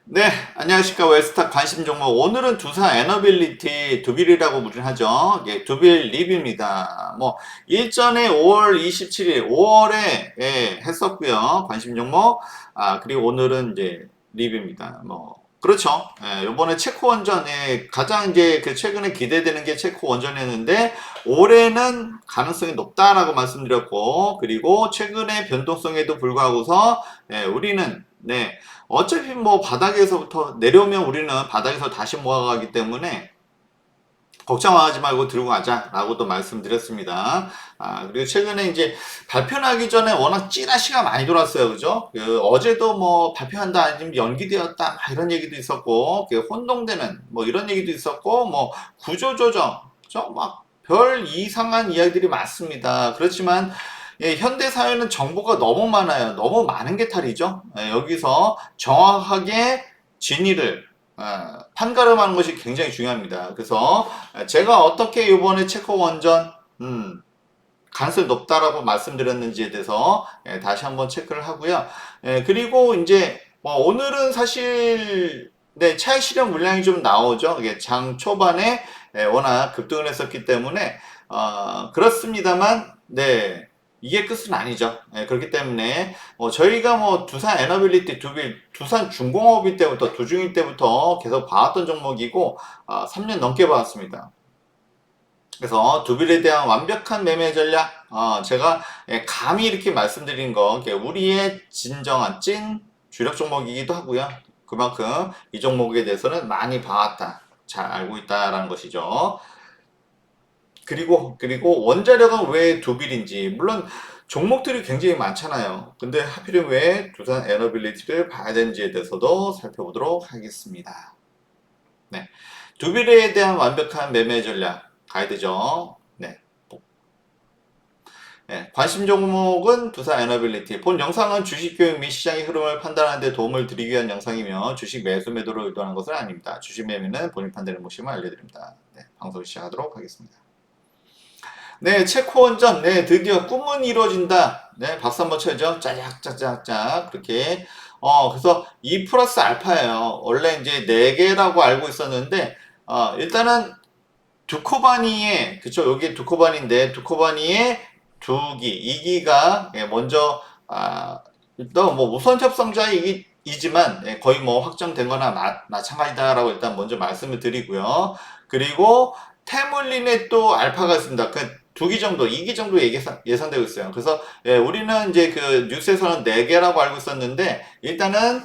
네, 안녕하십니까. 웨스타 관심 종목. 오늘은 두산 에너빌리티 두빌이라고 우리는 하죠. 예, 두빌 리뷰입니다. 일전에 5월 27일, 5월에 했었고요. 관심 종목. 그리고 오늘은 이제 리뷰입니다. 그렇죠. 요번에 체코 원전, 가장 이제 그 최근에 기대되는 게 체코 원전이었는데, 올해는 가능성이 높다라고 말씀드렸고, 그리고 최근의 변동성에도 불구하고서, 우리는, 어차피 바닥에서부터 내려오면 우리는 바닥에서 다시 모아가기 때문에 걱정하지 말고 들고 가자라고도 말씀드렸습니다. 그리고 최근에 이제 발표 나기 전에 워낙 찌라시가 많이 돌았어요. 그죠? 어제도 발표한다 아니면 연기되었다 이런 얘기도 있었고, 혼동되는 이런 얘기도 있었고, 구조조정, 별 이상한 이야기들이 많습니다. 그렇지만 현대 사회는 정보가 너무 많아요. 너무 많은 게 탈이죠. 여기서 정확하게 진위를 판가름하는 것이 굉장히 중요합니다. 그래서 제가 어떻게 이번에 체코 원전 가능성이 높다라고 말씀드렸는지에 대해서 다시 한번 체크를 하고요. 그리고 이제 오늘은 사실 차익 실현 물량이 좀 나오죠. 이게 장 초반에 워낙 급등을 했었기 때문에 그렇습니다만 이게 끝은 아니죠. 그렇기 때문에 저희가 두산 에너빌리티 두산 중공업일 때부터 두중일 때부터 계속 봐왔던 종목이고 3년 넘게 봐왔습니다. 그래서 두빌에 대한 완벽한 매매 전략, 제가 감히 이렇게 말씀드린 거, 우리의 진정한 찐 주력 종목이기도 하고요. 그만큼 이 종목에 대해서는 많이 봐왔다, 잘 알고 있다라는 것이죠. 그리고 원자력은 왜 두빌인지, 물론 종목들이 굉장히 많잖아요. 근데 하필이면 왜 두산 에너빌리티를 봐야 되는지에 대해서도 살펴보도록 하겠습니다. 네. 두빌에 대한 완벽한 매매 전략 가야 되죠. 네. 관심 종목은 두산 에너빌리티. 본 영상은 주식 교육 및 시장의 흐름을 판단하는 데 도움을 드리기 위한 영상이며 주식 매수 매도를 의도하는 것은 아닙니다. 주식 매매는 본인 판단에 보시면 알려드립니다. 방송 시작하도록 하겠습니다. 체코 원전, 드디어 꿈은 이루어진다. 박수 한번 쳐야죠. 짜작짜작짝 그렇게. 그래서 2 플러스 알파예요. 원래 이제 4개라고 알고 있었는데, 일단은 두코바니에, 그쵸, 여기 두코바니인데, 두코바니에 2기, 2기가 먼저, 일단 우선 협상자이지만 거의 확정된 거나 마찬가지다라고 일단 먼저 말씀을 드리고요. 그리고 테물린에 또 알파가 있습니다. 그 2기 정도, 2기 정도 예상되고 있어요. 그래서 우리는 이제 그 뉴스에서는 4개라고 알고 있었는데 일단은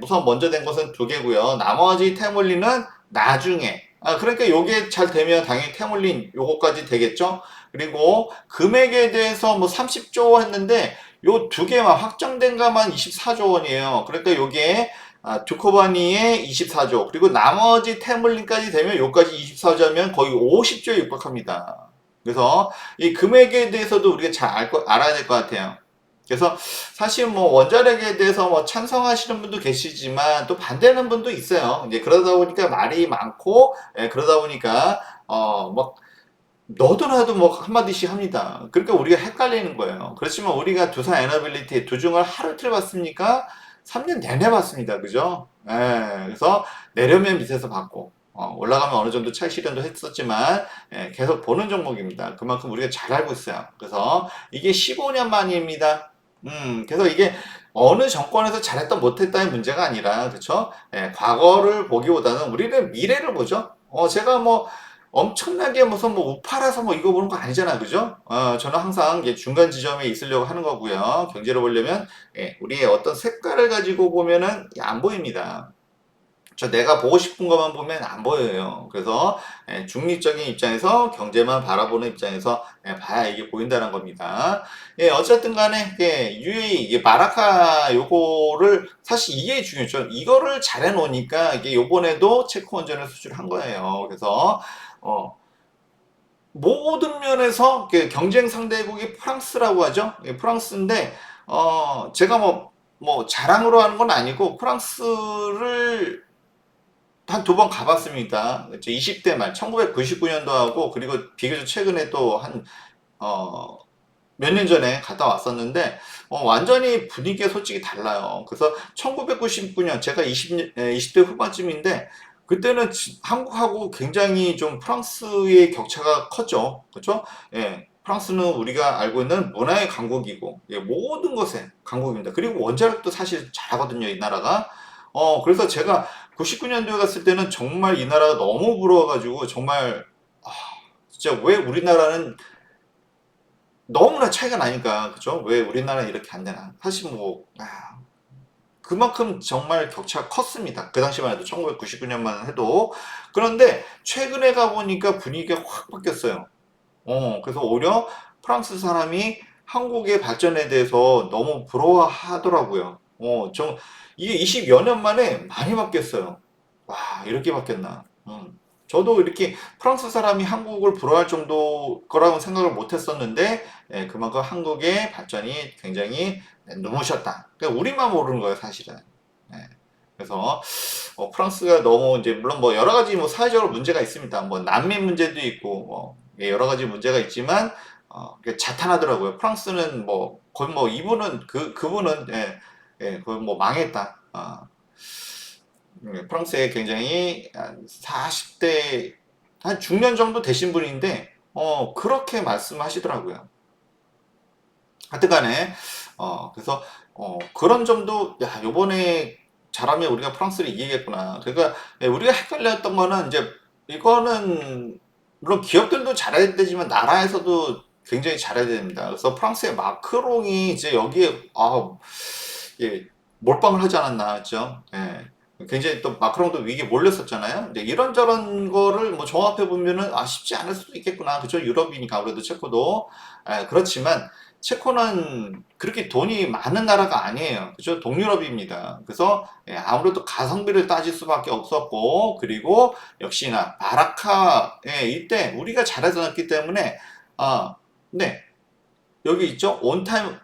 우선 먼저 된 것은 2개고요. 나머지 테물린은 나중에 그러니까 요게 잘 되면 당연히 테물린 요거까지 되겠죠. 그리고 금액에 대해서 30조 했는데 요 2개만 확정된 가만 24조 원이에요. 그러니까 요게 두코바니의 24조 그리고 나머지 테물린까지 되면 요까지 24조면 거의 50조에 육박합니다. 그래서 이 금액에 대해서도 우리가 잘 알아야 될 것 같아요. 그래서 사실 원자력에 대해서 찬성하시는 분도 계시지만 또 반대하는 분도 있어요. 이제 그러다 보니까 말이 많고 그러다 보니까 너도 나도 한마디씩 합니다. 그러니까 우리가 헷갈리는 거예요. 그렇지만 우리가 두산 에너빌리티 두중을 하루 이틀 봤습니까? 3년 내내 봤습니다. 그죠? 그래서 내려면 밑에서 봤고 올라가면 어느 정도 차익 실현도 했었지만 계속 보는 종목입니다. 그만큼 우리가 잘 알고 있어요. 그래서 이게 15년 만입니다. 그래서 이게 어느 정권에서 잘했다 못했다의 문제가 아니라 그쵸? 과거를 보기보다는 우리는 미래를 보죠. 제가 엄청나게 무슨 우파라서 이거 보는 거 아니잖아. 그죠? 저는 항상 이게 중간 지점에 있으려고 하는 거고요. 경제를 보려면 우리의 어떤 색깔을 가지고 보면은 안 보입니다. 내가 보고 싶은 것만 보면 안 보여요. 그래서 중립적인 입장에서 경제만 바라보는 입장에서 봐야 이게 보인다는 겁니다. 어쨌든 간에 UAE 마라카 요거를 사실 이게 중요했죠. 이거를 잘 해놓으니까 이게 요번에도 체코 원전을 수출한 거예요. 그래서 모든 면에서 경쟁 상대국이 프랑스라고 하죠. 프랑스인데 제가 자랑으로 하는 건 아니고 프랑스를 한 2번 가봤습니다. 20대 말, 1999년도하고, 그리고 비교적 최근에 또 한, 몇 년 전에 갔다 왔었는데 완전히 분위기가 솔직히 달라요. 그래서 1999년 제가 20대 후반쯤인데 그때는 한국하고 굉장히 좀 프랑스의 격차가 컸죠. 그렇죠? 예. 프랑스는 우리가 알고 있는 문화의 강국이고 예, 모든 것에 강국입니다. 그리고 원자력도 사실 잘하거든요, 이 나라가. 그래서 제가 99년도에 갔을 때는 정말 이 나라가 너무 부러워가지고 정말 아, 진짜 왜 우리나라는 너무나 차이가 나니까 그죠? 왜 우리나라는 이렇게 안 되나? 사실 뭐 그만큼 정말 격차가 컸습니다. 그 당시만 해도 1999년만 해도. 그런데 최근에 가보니까 분위기가 확 바뀌었어요. 그래서 오히려 프랑스 사람이 한국의 발전에 대해서 너무 부러워하더라고요. 이게 20여 년 만에 많이 바뀌었어요. 와, 이렇게 바뀌었나. 저도 이렇게 프랑스 사람이 한국을 부러워할 정도 거라고 생각을 못 했었는데, 예, 그만큼 한국의 발전이 굉장히 눈부셨다. 그러니까 우리만 모르는 거예요, 사실은. 예. 그래서 프랑스가 너무 이제 물론 뭐 여러 가지 뭐 사회적으로 문제가 있습니다. 뭐 난민 문제도 있고 뭐 예, 여러 가지 문제가 있지만 자탄하더라고요. 프랑스는 뭐 거의 뭐 이분은 그분은 예, 예, 거의 뭐 망했다. 프랑스에 굉장히 한 40대 한 중년 정도 되신 분인데 그렇게 말씀하시더라고요. 하여튼간에 그래서 그런 점도 야 요번에 잘하면 우리가 프랑스를 이기겠구나. 그러니까 예, 우리가 헷갈렸던 거는 이제 이거는 물론 기업들도 잘해야 되지만 나라에서도 굉장히 잘해야 됩니다. 그래서 프랑스의 마크롱이 이제 여기에 예, 몰빵을 하지 않았나 했죠. 예. 굉장히 또 마크롱도 위기에 몰렸었잖아요. 근데 이런저런 거를 뭐 종합해 보면은 쉽지 않을 수도 있겠구나. 그죠? 유럽이니까 아무래도 체코도 그렇지만 체코는 그렇게 돈이 많은 나라가 아니에요. 그죠? 동유럽입니다. 그래서 예, 아무래도 가성비를 따질 수밖에 없었고, 그리고 역시나 바라카 이때 우리가 잘해놨기 때문에, 네, 여기 있죠? 온타임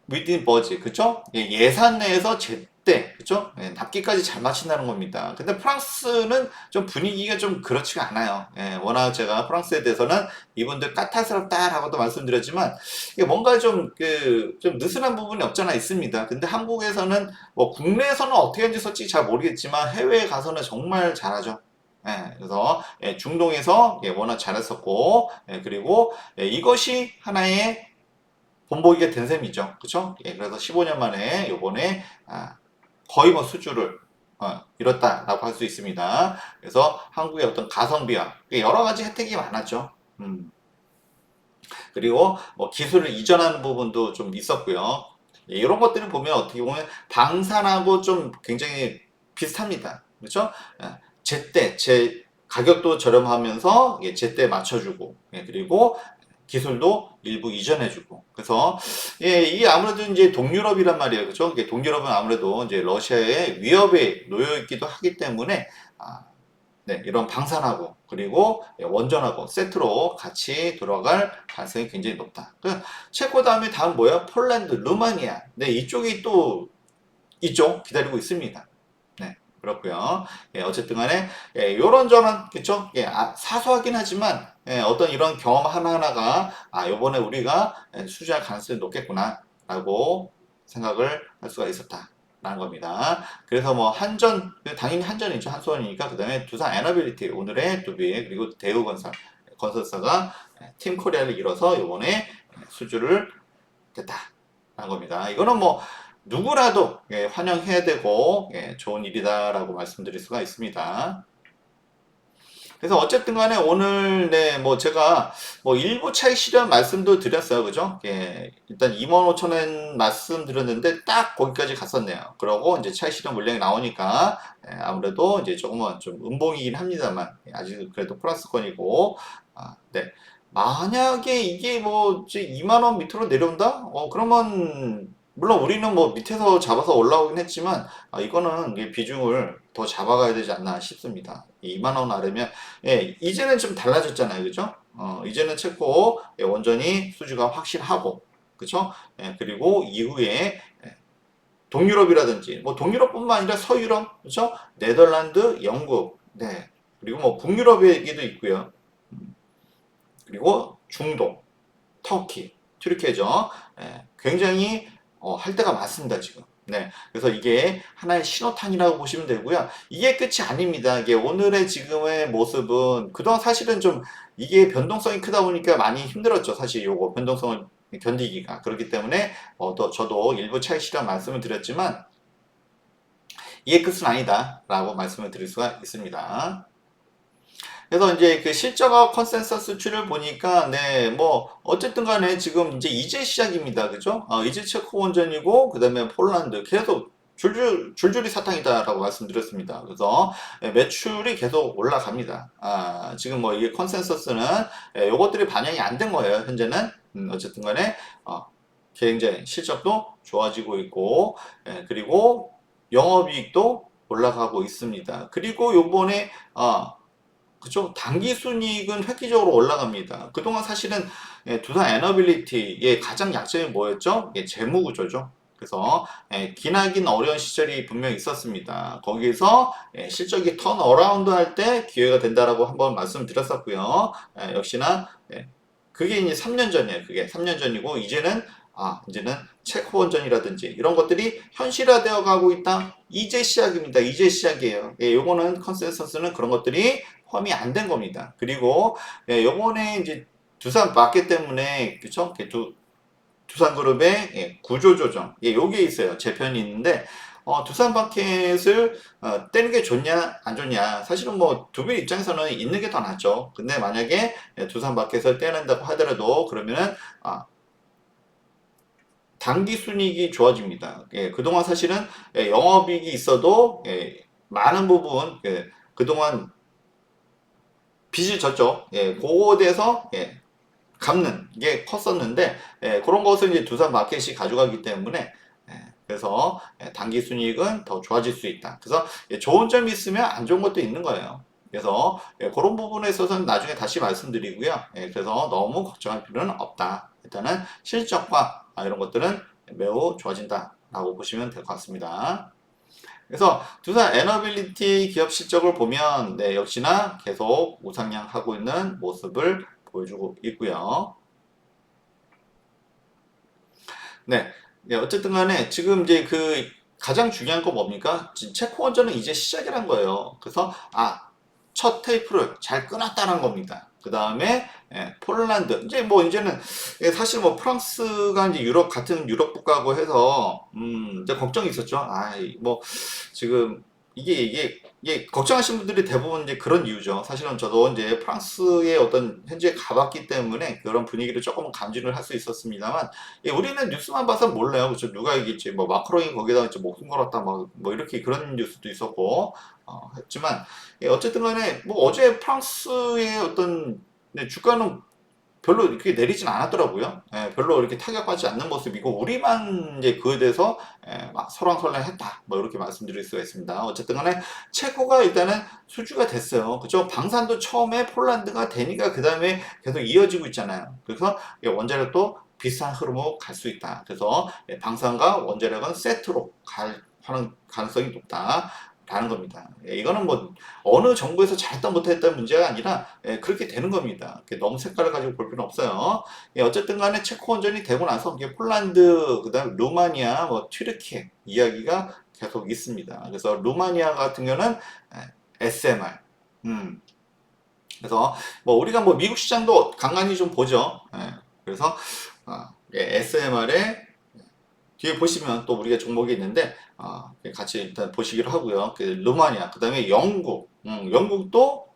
위딘 버지, 그쵸? 예, 예산 내에서 제때, 그쵸? 예, 납기까지 잘 맞춘다는 겁니다. 근데 프랑스는 좀 분위기가 좀 그렇지가 않아요. 예, 워낙 제가 프랑스에 대해서는 이분들 까탈스럽다라고도 말씀드렸지만, 이게 뭔가 좀, 좀 느슨한 부분이 없잖아 있습니다. 근데 한국에서는, 뭐, 국내에서는 어떻게 하는지 솔직히 잘 모르겠지만, 해외에 가서는 정말 잘하죠. 예, 그래서 예, 중동에서 예, 워낙 잘했었고, 예, 그리고 예, 이것이 하나의 본보기가 된 셈이죠. 그쵸? 예, 그래서 15년 만에 요번에 거의 뭐 수주를 이뤘다라고 할 수 있습니다. 그래서 한국의 어떤 가성비와 여러 가지 혜택이 많았죠. 그리고 뭐 기술을 이전하는 부분도 좀 있었고요. 예, 이런 것들을 보면 어떻게 보면 방산하고 좀 굉장히 비슷합니다. 그렇죠? 제 가격도 저렴하면서 예, 제때 맞춰주고 예, 그리고 기술도 일부 이전해주고 그래서 예, 이 아무래도 이제 동유럽이란 말이에요, 그렇죠? 이게 동유럽은 아무래도 이제 러시아의 위협에 놓여 있기도 하기 때문에 네, 이런 방산하고 그리고 원전하고 세트로 같이 들어갈 가능성이 굉장히 높다. 체코 다음에 다음 뭐야? 폴란드, 루마니아. 네, 이쪽이 또 이쪽 기다리고 있습니다. 네, 그렇고요. 예, 어쨌든 간에 예, 요런저런 그쵸? 예, 사소하긴 하지만 예, 어떤 이런 경험 하나하나가 요번에 우리가 수주할 가능성이 높겠구나라고 생각을 할 수가 있었다. 라는 겁니다. 그래서 뭐 한전 당연히 한전이죠. 한수원이니까 그 다음에 두산 에너빌리티 오늘의 두비 그리고 대우건설 건설사가 팀 코리아를 이뤄서 이번에 수주를 됐다라는 겁니다. 이거는 뭐 누구라도 예, 환영해야 되고 예, 좋은 일이다라고 말씀드릴 수가 있습니다. 그래서 어쨌든 간에 오늘 네, 뭐 제가 뭐 일부 차익 실현 말씀도 드렸어요. 그죠? 예, 일단 25,000원 말씀드렸는데 딱 거기까지 갔었네요. 그러고 이제 차익 실현 물량이 나오니까 예, 아무래도 이제 조금은 좀 음봉이긴 합니다만 예, 아직 그래도 플러스권이고 네. 만약에 이게 뭐 2만 원 밑으로 내려온다? 그러면 물론 우리는 뭐 밑에서 잡아서 올라오긴 했지만 이거는 이게 비중을 더 잡아가야 되지 않나 싶습니다. 2만 원 아래면 예, 이제는 좀 달라졌잖아요. 그죠? 이제는 체코 예, 원전이 수주가 확실하고 그죠? 예, 그리고 이후에 예, 동유럽이라든지 뭐 동유럽뿐만 아니라 서유럽 그죠? 네덜란드, 영국 네. 그리고 뭐 북유럽 얘기도 있고요. 그리고 중동, 터키 튀르키예죠. 굉장히 할 때가 많습니다, 지금. 네, 그래서 이게 하나의 신호탄이라고 보시면 되고요. 이게 끝이 아닙니다. 이게 오늘의 지금의 모습은 그동안 사실은 좀 이게 변동성이 크다 보니까 많이 힘들었죠. 사실 요거 변동성을 견디기가. 그렇기 때문에 저도 일부 차익 실현 말씀을 드렸지만 이게 끝은 아니다라고 말씀을 드릴 수가 있습니다. 그래서 이제 그 실적과 컨센서스 추를 보니까 네, 뭐 어쨌든 간에 지금 이제 시작입니다. 그죠? 이제 체코 원전이고 그다음에 폴란드 계속 줄줄이 사탕이다라고 말씀드렸습니다. 그래서 매출이 계속 올라갑니다. 지금 뭐 이게 컨센서스는 요것들이 반영이 안 된 거예요. 현재는 어쨌든 간에 굉장히 실적도 좋아지고 있고 그리고 영업이익도 올라가고 있습니다. 그리고 요번에 그죠? 단기 순이익은 획기적으로 올라갑니다. 그동안 사실은 두산 에너빌리티의 가장 약점이 뭐였죠? 재무 구조죠. 그래서 기나긴 어려운 시절이 분명히 있었습니다. 거기서 실적이 턴 어라운드 할 때 기회가 된다라고 한번 말씀드렸었고요. 역시나 그게 이제 3년 전이에요. 그게 3년 전이고 이제는 체코 원전이라든지 이런 것들이 현실화되어 가고 있다. 이제 시작입니다. 이제 시작이에요. 요거는 컨센서스는 그런 것들이 포함이 안 된 겁니다. 그리고 요번에 이제 두산 마켓 때문에 그쵸? 두산그룹의 구조 조정 요게 있어요. 재편이 있는데 두산 마켓을 떼는 게 좋냐 안 좋냐 사실은 뭐 두빌 입장에서는 있는 게 더 낫죠. 근데 만약에 두산 마켓을 떼낸다고 하더라도 그러면은 단기 순이익이 좋아집니다. 그동안 사실은 영업이익이 있어도 많은 부분 그동안 빚을 졌죠. 그거에 대해서 갚는 게 컸었는데 그런 것을 이제 두산 마켓이 가져가기 때문에 그래서 단기 순이익은 더 좋아질 수 있다. 그래서 좋은 점이 있으면 안 좋은 것도 있는 거예요. 그래서 그런 부분에 있어서는 나중에 다시 말씀드리고요. 그래서 너무 걱정할 필요는 없다. 일단은 실적과 이런 것들은 매우 좋아진다라고 보시면 될 것 같습니다. 그래서 두산 에너빌리티 기업 실적을 보면 역시나 계속 우상향하고 있는 모습을 보여주고 있고요. 어쨌든 간에 지금 이제 그 가장 중요한 거 뭡니까? 체코 원전은 이제 시작이란 거예요. 그래서 첫 테이프를 잘 끊었다는 겁니다. 그 다음에 폴란드 이제는 사실 뭐 프랑스가 이제 유럽 같은 유럽 국가고 해서 이제 걱정이 있었죠. 뭐 지금 이게 걱정하시는 분들이 대부분 이제 그런 이유죠. 사실은 저도 이제 프랑스의 어떤 현지에 가봤기 때문에 그런 분위기를 조금 감지를 할 수 있었습니다만 우리는 뉴스만 봐서 몰라요. 그렇죠? 누가 얘기했지? 뭐 마크롱이 거기다 이제 목숨 걸었다 뭐 이렇게 그런 뉴스도 있었고 했지만 어쨌든 간에 뭐 어제 프랑스의 어떤 주가는 별로 이렇게 내리진 않았더라고요. 별로 이렇게 타격받지 않는 모습이고 우리만 이제 그에 대해서 막 설왕설래했다. 뭐 이렇게 말씀드릴 수가 있습니다. 어쨌든 간에 체코가 일단은 수주가 됐어요. 그죠? 방산도 처음에 폴란드가 되니까 그 다음에 계속 이어지고 있잖아요. 그래서 원자력도 비슷한 흐름으로 갈 수 있다. 그래서 방산과 원자력은 세트로 하는 가능성이 높다. 라는 겁니다. 이거는 뭐 어느 정부에서 잘했다 못했다 문제가 아니라 그렇게 되는 겁니다. 너무 색깔을 가지고 볼 필요는 없어요. 어쨌든 간에 체코 원전이 되고 나서 폴란드, 그다음 루마니아, 뭐 튀르키예 이야기가 계속 있습니다. 그래서 루마니아 같은 경우는 SMR. 그래서 뭐 우리가 뭐 미국 시장도 간간히 좀 보죠. 그래서 SMR에 뒤에 보시면 또 우리가 종목이 있는데 같이 일단 보시기로 하고요. 루마니아, 그 다음에 영국도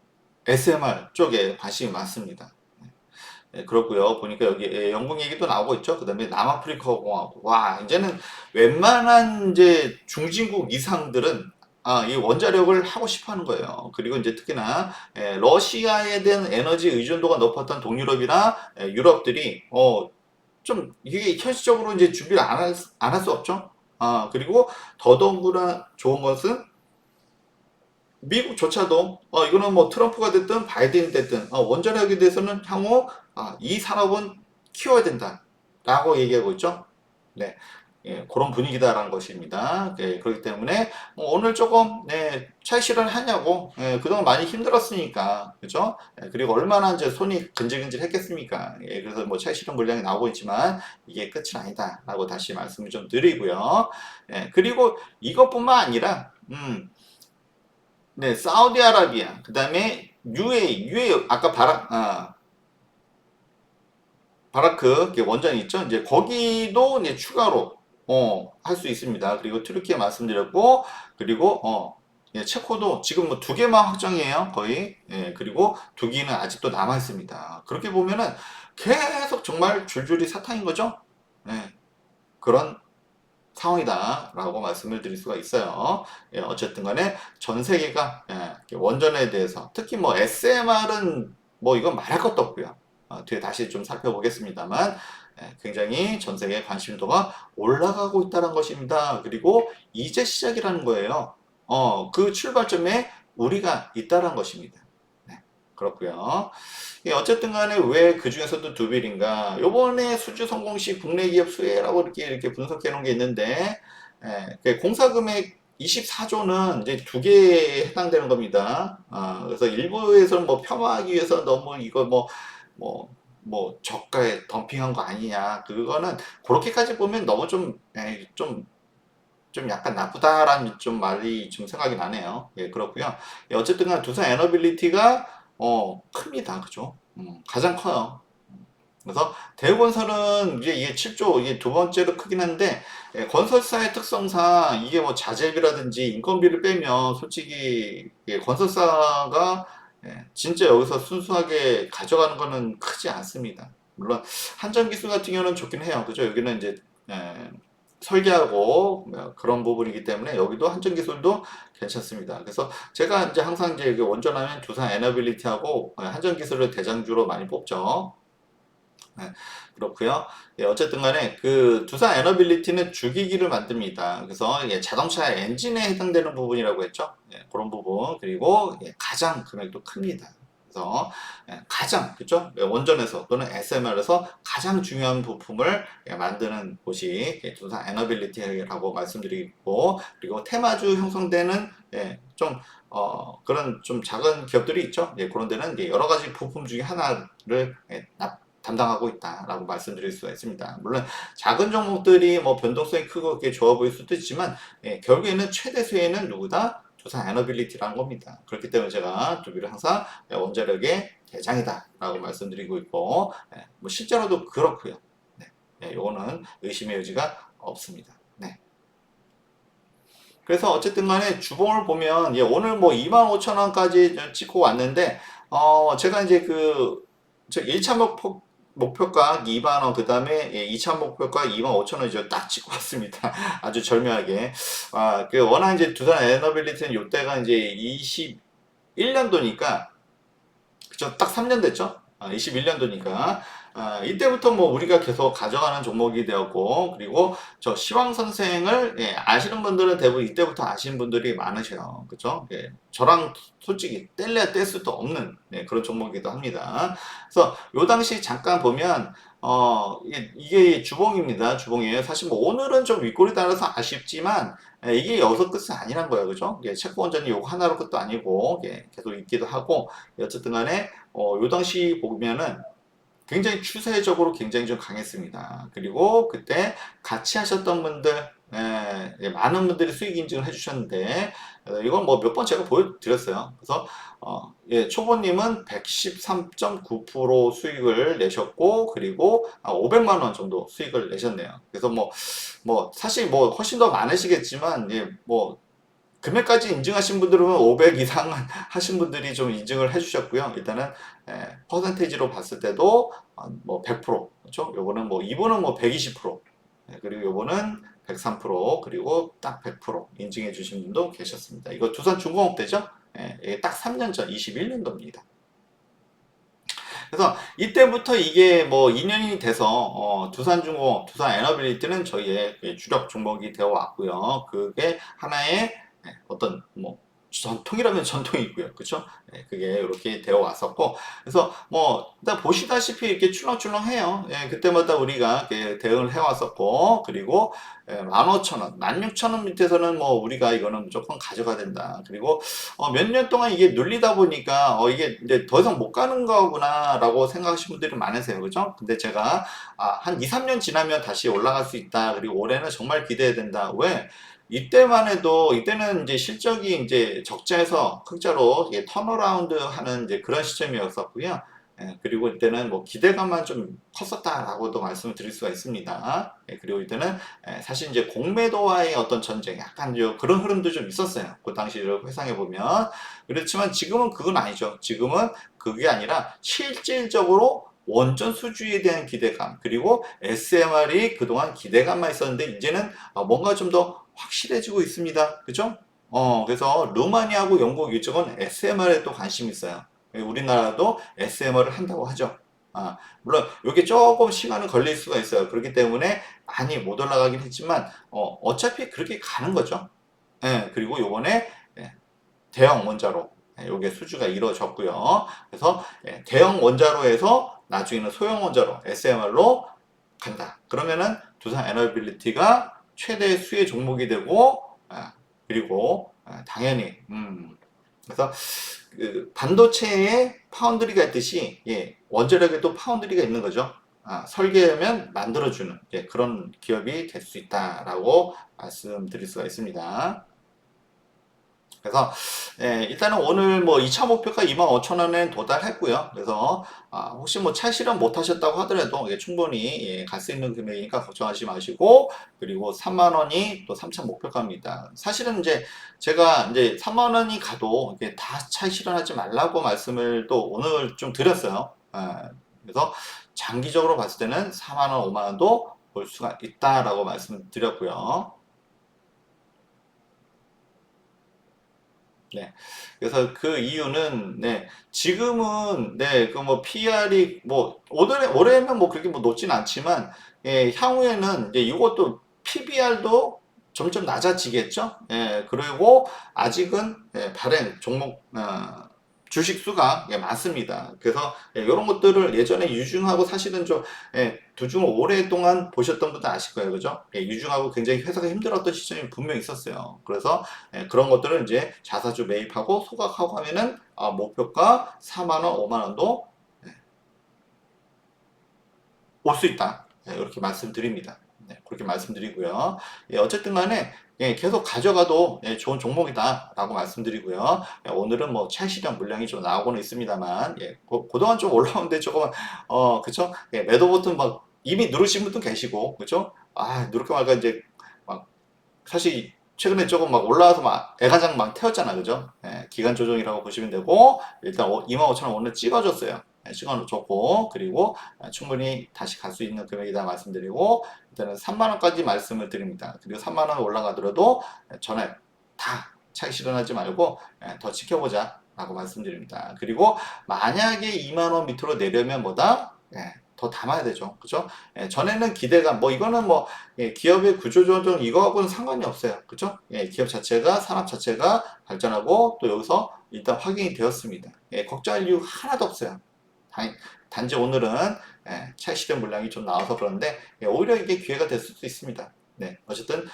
SMR 쪽에 관심이 많습니다. 그렇고요. 보니까 여기 영국 얘기도 나오고 있죠. 그 다음에 남아프리카 공화국. 와, 이제는 웬만한 이제 중진국 이상들은 이 원자력을 하고 싶어 하는 거예요. 그리고 이제 특히나 러시아에 대한 에너지 의존도가 높았던 동유럽이나 유럽들이 좀 이게 현실적으로 이제 준비를 안 할 수 없죠. 그리고 더더군다나 좋은 것은 미국조차도 이거는 뭐 트럼프가 됐든 바이든이 됐든 원자력에 대해서는 향후 이 산업은 키워야 된다라고 얘기하고 있죠. 네. 그런 분위기다라는 것입니다. 그렇기 때문에 오늘 조금 차익 실현하냐고 그동안 많이 힘들었으니까 그죠? 그리고 얼마나 이제 손이 근질근질 했겠습니까? 그래서 뭐 차익 실현 물량이 나오고 있지만 이게 끝이 아니다라고 다시 말씀을 좀 드리고요. 그리고 이것뿐만 아니라 사우디아라비아 그다음에 UAE 아까 바라크 원전이 있죠. 이제 거기도 이제 추가로 할 수 있습니다. 그리고 튀르키예 말씀드렸고 그리고 체코도 지금 뭐 두 개만 확정이에요. 거의. 그리고 두 개는 아직도 남아 있습니다. 그렇게 보면은 계속 정말 줄줄이 사탕인 거죠. 그런 상황이다라고 말씀을 드릴 수가 있어요. 어쨌든 간에 전 세계가 원전에 대해서 특히 뭐 SMR은 뭐 이건 말할 것도 없고요. 뒤에 다시 좀 살펴보겠습니다만 굉장히 전 세계 관심도가 올라가고 있다는 것입니다. 그리고 이제 시작이라는 거예요. 그 출발점에 우리가 있다는 것입니다. 그렇고요. 어쨌든 간에 왜 그 중에서도 두빌인가? 요번에 수주 성공 시 국내 기업 수혜라고 이렇게 분석해 놓은 게 있는데, 공사 금액 24조는 이제 두 개에 해당되는 겁니다. 그래서 일부에서는 뭐 폄하하기 위해서 너무 이거 뭐 저가에 덤핑한 거 아니냐. 그거는 그렇게까지 보면 너무 좀 약간 나쁘다라는 좀 말이 좀 생각이 나네요. 그렇고요. 어쨌든 간 두산 에너빌리티가 큽니다. 그죠? 가장 커요. 그래서 대우건설은 이게 7조 이게 두 번째로 크긴 한데 건설사의 특성상 이게 뭐 자재비라든지 인건비를 빼면 솔직히 건설사가 진짜 여기서 순수하게 가져가는 거는 크지 않습니다. 물론 한전기술 같은 경우는 좋긴 해요. 그죠? 여기는 이제 예, 설계하고 그런 부분이기 때문에 여기도 한전기술도 괜찮습니다. 그래서 제가 이제 항상 이제 원전하면 두산 에너빌리티하고 한전기술을 대장주로 많이 뽑죠. 그렇고요. 어쨌든 간에 그 두산 에너빌리티는 주기기를 만듭니다. 그래서 자동차 엔진에 해당되는 부분이라고 했죠. 그런 부분. 그리고 가장 금액도 큽니다. 그래서 가장 그죠? 원전에서 또는 SMR에서 가장 중요한 부품을 만드는 곳이 두산 에너빌리티라고 말씀드리고 그리고 테마주 형성되는 좀 그런 좀 작은 기업들이 있죠. 그런 데는 여러 가지 부품 중에 하나를 담당하고 있다라고 말씀드릴 수가 있습니다. 물론 작은 종목들이 뭐 변동성이 크고 그게 좋아 보일 수도 있지만 결국에는 최대 수혜는 누구다? 두산 에너빌리티라는 겁니다. 그렇기 때문에 제가 두비를 항상 원자력의 대장이다라고 말씀드리고 있고 뭐 실제로도 그렇고요. 이거는 의심의 여지가 없습니다. 그래서 어쨌든 간에 주봉을 보면 오늘 뭐 25,000원까지 찍고 왔는데 제가 이제 저 1차 목표가 2만원, 그 다음에 2차 목표가 25,000원이죠. 딱 찍고 왔습니다. 아주 절묘하게. 워낙 이제 두산 에너빌리티는 요때가 이제 21년도니까, 그죠? 딱 3년 됐죠? 21년도니까. 이때부터 뭐 우리가 계속 가져가는 종목이 되었고, 그리고 저 시황 선생을 아시는 분들은 대부분 이때부터 아시는 분들이 많으셔요. 그죠? 저랑 솔직히 뗄래야 뗄 수도 없는 그런 종목이기도 합니다. 그래서 요 당시 잠깐 보면 이게 주봉입니다. 주봉이에요. 사실 뭐 오늘은 좀 윗골이 달아서 아쉽지만 이게 여기서 끝이 아니란 거예요. 그죠? 체코 원전이 요거 하나로 끝도 아니고 계속 있기도 하고 어쨌든 간에 요 당시 보면은 굉장히 추세적으로 굉장히 좀 강했습니다. 그리고 그때 같이 하셨던 분들, 많은 분들이 수익 인증을 해주셨는데, 이건 뭐 몇 번 제가 보여드렸어요. 그래서, 초보님은 113.9% 수익을 내셨고, 그리고 500만원 정도 수익을 내셨네요. 그래서 사실 뭐 훨씬 더 많으시겠지만, 금액까지 인증하신 분들은 500 이상 하신 분들이 좀 인증을 해주셨고요. 일단은 퍼센테이지로 봤을 때도 뭐 100%, 그렇죠? 요거는 이분은 120%, 그리고 요거는 103%, 그리고 딱 100% 인증해 주신 분도 계셨습니다. 이거 두산중공업대죠? 이게 딱 3년 전 21년도입니다. 그래서 이때부터 이게 2년이 돼서 두산중공업, 두산에너빌리티는 저희의 주력 종목이 되어 왔고요. 그게 하나의 어떤 전통이라면 전통이고요. 그쵸? 예, 그게 이렇게 되어 왔었고, 그래서 뭐, 일단 보시다시피 이렇게 출렁출렁해요. 예, 그때마다 우리가 이렇게 대응을 해왔었고, 그리고 15,000원, 16,000원 밑에서는 뭐 우리가 이거는 무조건 가져가야 된다. 그리고 몇 년 동안 이게 눌리다 보니까 이게 이제 더 이상 못 가는 거구나라고 생각하시는 분들이 많으세요. 그죠? 근데 제가 한 2, 3년 지나면 다시 올라갈 수 있다. 그리고 올해는 정말 기대해야 된다. 왜? 이때만 해도 이때는 이제 실적이 이제 적자에서 흑자로 이게 턴어라운드 하는 이제 그런 시점이었었고요. 예, 그리고 이때는 뭐 기대감만 좀 컸었다라고도 말씀을 드릴 수가 있습니다. 예, 그리고 이때는 사실 이제 공매도와의 어떤 전쟁, 약간 그런 흐름도 좀 있었어요. 그 당시를 회상해 보면. 그렇지만 지금은 그건 아니죠. 지금은 그게 아니라 실질적으로 원전 수주에 대한 기대감, 그리고 SMR이 그동안 기대감만 있었는데 이제는 뭔가 좀 더 확실해지고 있습니다. 그죠? 그래서 루마니아하고 영국 이쪽은 SMR에 또 관심이 있어요. 우리나라도 SMR을 한다고 하죠. 물론 이게 조금 시간은 걸릴 수가 있어요. 그렇기 때문에 많이 못 올라가긴 했지만 어차피 그렇게 가는 거죠. 예, 그리고 요번에 대형 원자로 요게 수주가 이루어졌고요. 그래서 대형 원자로에서 나중에는 소형 원자로 SMR로 간다. 그러면은 두산 에너빌리티가 최대 수혜 종목이 되고 그리고 당연히 그래서 그 반도체에 파운드리가 있듯이 원자력에도 파운드리가 있는 거죠. 설계하면 만들어주는 그런 기업이 될 수 있다라고 말씀드릴 수가 있습니다. 그래서 일단은 오늘 뭐 2차 목표가 25,000원에 도달했고요. 그래서 혹시 뭐 차 실험 못 하셨다고 하더라도 충분히 갈 수 있는 금액이니까 걱정하지 마시고, 그리고 3만 원이 또 3차 목표가입니다. 사실은 이제 제가 이제 3만 원이 가도 이게 다 차 실험하지 말라고 말씀을 또 오늘 좀 드렸어요. 그래서 장기적으로 봤을 때는 4만 원, 5만 원도 볼 수가 있다라고 말씀을 드렸고요. 네. 그래서 그 이유는, 지금은, 그 뭐, PR이, 뭐, 올해는 뭐 그렇게 뭐 높진 않지만, 향후에는 이제 이것도 PBR도 점점 낮아지겠죠? 그리고 아직은, 발행 종목, 주식 수가 많습니다. 그래서 이런 것들을 예전에 유중하고 사실은 좀 두중을 오랫동안 보셨던 분들 아실 거예요. 그죠? 유중하고 굉장히 회사가 힘들었던 시점이 분명히 있었어요. 그래서 그런 것들을 이제 자사주 매입하고 소각하고 하면은 목표가 4만 원, 5만 원도 올 수 있다. 이렇게 말씀드립니다. 그렇게 말씀드리고요. 어쨌든 간에 계속 가져가도 좋은 종목이다라고 말씀드리고요. 오늘은 뭐 차시량 물량이 좀 나오고는 있습니다만, 그동안 좀 올라오는데 조금, 그쵸? 매도 버튼 막 이미 누르신 분도 계시고, 그쵸? 누를까 말까 이제 막 사실 최근에 조금 막 올라와서 막 애가장 막 태웠잖아, 그죠? 기간 조정이라고 보시면 되고, 일단 25,000원 오늘 찍어줬어요. 찍어줬고, 그리고 충분히 다시 갈 수 있는 금액이다 말씀드리고, 일단은 3만 원까지 말씀을 드립니다. 그리고 3만 원 올라가더라도 전에 다 차익 실현하지 말고 더 지켜보자 라고 말씀드립니다. 그리고 만약에 2만 원 밑으로 내려면 뭐다? 더 담아야 되죠. 그죠? 전에는 기대감, 뭐 이거는 뭐 기업의 구조조정 이거하고는 상관이 없어요. 그죠? 기업 자체가, 산업 자체가 발전하고 또 여기서 일단 확인이 되었습니다. 걱정할 이유 하나도 없어요. 단지 오늘은 차익 실현 물량이 좀 나와서 그런데 오히려 이게 기회가 될 수도 있습니다. 어쨌든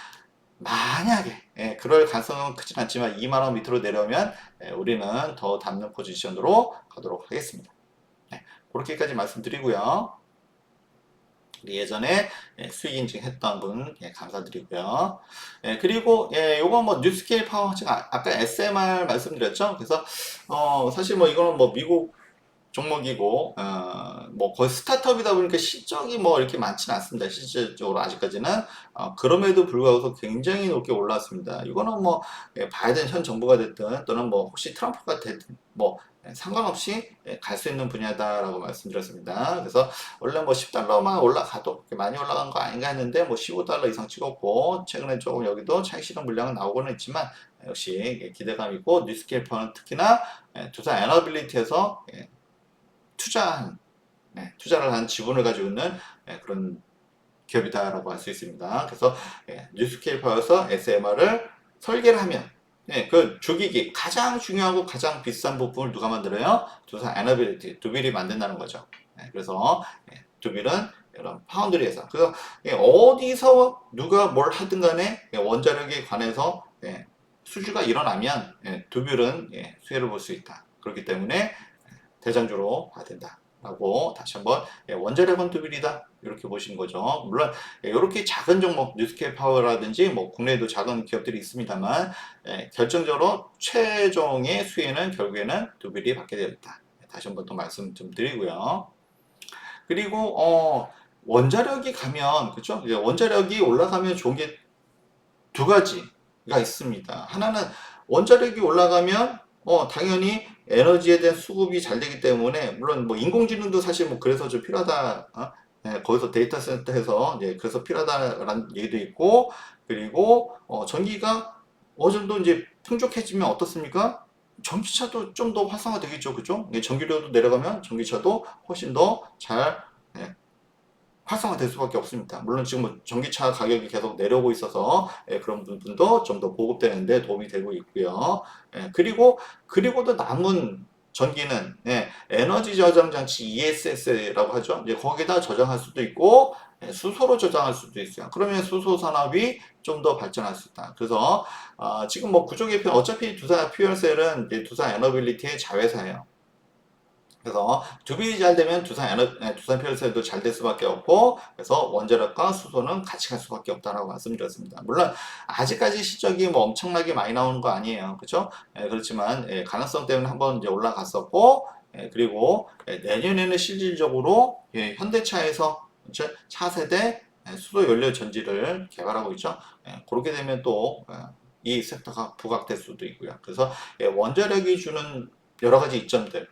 만약에 그럴 가능성은 크진 않지만 2만 원 밑으로 내려오면 우리는 더 담는 포지션으로 가도록 하겠습니다. 그렇게까지 말씀드리고요. 예전에 수익 인증했던 분 감사드리고요. 그리고 요건 뭐 뉴스케일 파워 제가 아까 SMR 말씀드렸죠. 그래서 사실 뭐 이거는 뭐 미국 종목이고 뭐 거의 스타트업이다 보니까 실적이 뭐 이렇게 많지는 않습니다. 실질적으로 아직까지는 그럼에도 불구하고 굉장히 높게 올랐습니다. 이거는 뭐 바이든 현 정부가 됐든 또는 뭐 혹시 트럼프가 됐든 뭐 상관없이 갈 수 있는 분야다라고 말씀드렸습니다. 그래서 원래 뭐 10달러만 올라가도 그렇게 많이 올라간 거 아닌가 했는데 뭐 15달러 이상 찍었고 최근에 조금 여기도 차익 실현 물량은 나오고는 있지만 역시 기대감 있고 뉴스케이퍼는 특히나 두산 에너빌리티에서 투자를 한 지분을 가지고 있는 그런 기업이다라고 할 수 있습니다. 그래서 뉴스케이퍼에서 SMR을 설계를 하면 네, 그 주기기 가장 중요하고 가장 비싼 부품을 누가 만들어요? 두산 에너빌리티, 두빌이 만든다는 거죠. 네, 그래서 두빌은 이런 파운드리에서 그래서 어디서 누가 뭘 하든 간에 원자력에 관해서 수주가 일어나면 두빌은 수혜를 볼 수 있다. 그렇기 때문에 대장주로 봐야 된다. 라고 다시 한번 원자력은 두빌이다 이렇게 보신 거죠. 물론 이렇게 작은 종목 뉴스케 파워라든지 뭐 국내에도 작은 기업들이 있습니다만 결정적으로 최종의 수혜는 결국에는 두빌이 받게 되어 있다. 다시 한번 또 말씀 좀 드리고요. 그리고 원자력이 가면 그렇죠? 이제 원자력이 올라가면 좋은 게 두 가지가 있습니다. 하나는 원자력이 올라가면 당연히 에너지에 대한 수급이 잘 되기 때문에 물론 뭐 인공지능도 사실 뭐 그래서 좀 필요하다. 거기서 데이터 센터에서 이제 그래서 필요하다라는 얘기도 있고 그리고 전기가 어느 정도 이제 풍족해지면 어떻습니까? 전기차도 좀 더 활성화되겠죠, 그죠? 전기료도 내려가면 전기차도 훨씬 더잘 활성화될 수밖에 없습니다. 물론 지금 뭐 전기차 가격이 계속 내려오고 있어서 그런 부분도 좀 더 보급되는데 도움이 되고 있고요. 그리고도 남은 전기는 에너지 저장 장치 ESS라고 하죠. 이제 거기다 저장할 수도 있고 수소로 저장할 수도 있어요. 그러면 수소 산업이 좀 더 발전할 수 있다. 그래서 지금 뭐 구조 개편 어차피 두산 퓨얼셀은 이제 두산 에너빌리티의 자회사예요. 그래서 두빌이 잘 되면 두산 퓨얼셀도 잘 될 수밖에 없고 그래서 원자력과 수소는 같이 갈 수밖에 없다라고 말씀드렸습니다. 물론 아직까지 실적이 뭐 엄청나게 많이 나오는 거 아니에요, 그렇죠? 그렇지만 가능성 때문에 한번 이제 올라갔었고 그리고 내년에는 실질적으로 현대차에서 그렇죠? 차세대 수소 연료 전지를 개발하고 있죠. 그렇게 되면 또 이 섹터가 부각될 수도 있고요. 그래서 원자력이 주는 여러 가지 이점들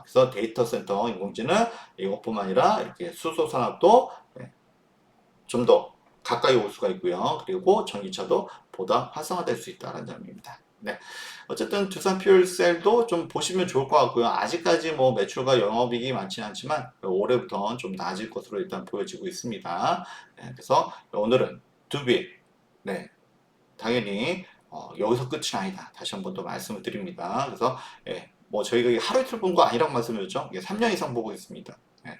그래서 데이터 센터 인공지능 이것뿐만 아니라 이렇게 수소 산업도 좀 더 가까이 올 수가 있고요. 그리고 전기차도 보다 활성화될 수 있다는 점입니다. 네. 어쨌든 두산 퓨얼셀도 좀 보시면 좋을 것 같고요. 아직까지 뭐 매출과 영업이익이 많지는 않지만 올해부터는 좀 나아질 것으로 일단 보여지고 있습니다. 그래서 오늘은 두빌, 네, 당연히 여기서 끝이 아니다. 다시 한번 또 말씀을 드립니다. 그래서 뭐 저희가 하루 이틀 본 거 아니라고 말씀드렸죠. 3년 이상 보고 있습니다.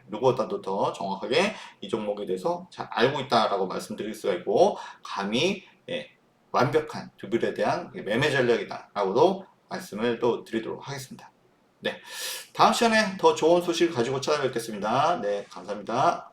누구보다도 더 정확하게 이 종목에 대해서 잘 알고 있다라고 말씀드릴 수가 있고 감히 완벽한 두빌에 대한 매매 전략이다라고도 말씀을 또 드리도록 하겠습니다. 네, 다음 시간에 더 좋은 소식을 가지고 찾아뵙겠습니다. 네, 감사합니다.